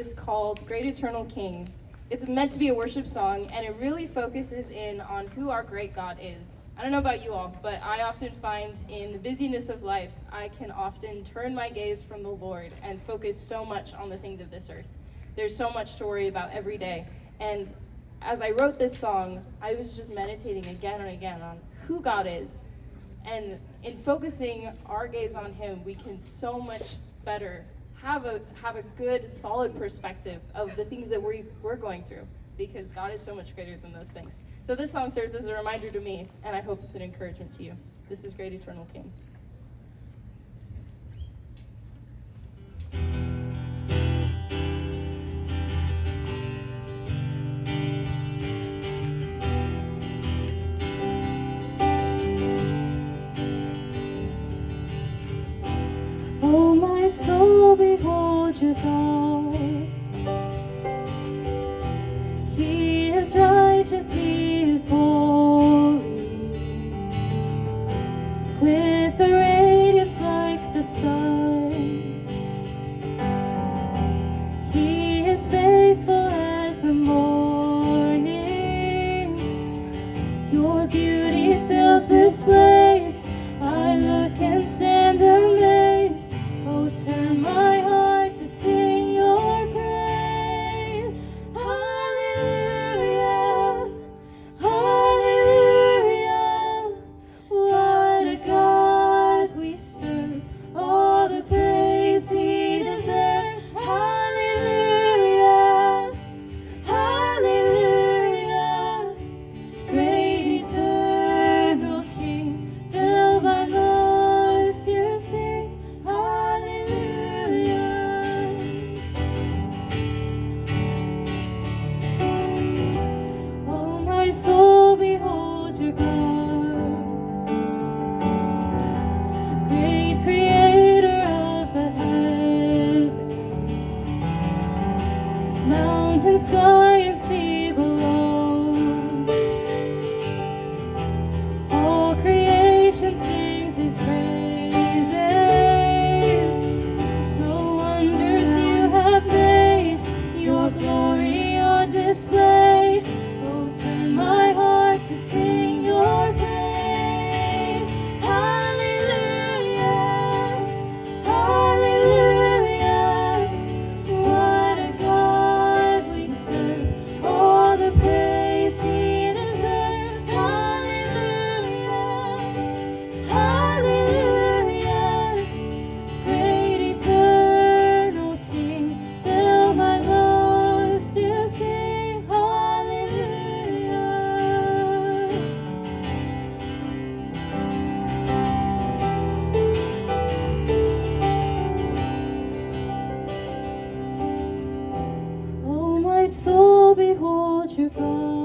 is called Great Eternal King. It's meant to be a worship song, and it really focuses in on who our great God is. I don't know about you all, but I often find in the busyness of life, I can often turn my gaze from the Lord and focus so much on the things of this earth. There's so much to worry about every day. And as I wrote this song, I was just meditating again and again on who God is. And in focusing our gaze on him, we can so much better have a good, solid perspective of the things that we're going through, because God is so much greater than those things. So this song serves as a reminder to me, and I hope it's an encouragement to you. This is Great Eternal King. Oh, my soul, behold your God. He is righteous, he is holy, with a radiance like the sun. He is faithful as the morning. Your beauty fills this place. I look and stand amazed. Oh, turn my heart to sing your praise. Hallelujah, hallelujah. What a God we serve. All the praise he deserves. Hallelujah, hallelujah. Great eternal King, fill my voice to sing hallelujah. Oh, my soul, behold your God, great creator of the heavens, mountain, sky, and sea below. All creation sings his praises. The wonders you have made, your glory on display. Oh, turn my heart to sing your praise. Hallelujah, hallelujah. What a God we serve. All the praise he deserves. Hallelujah, hallelujah. Great eternal King, fill my voice to sing hallelujah. Oh, my soul, behold your God.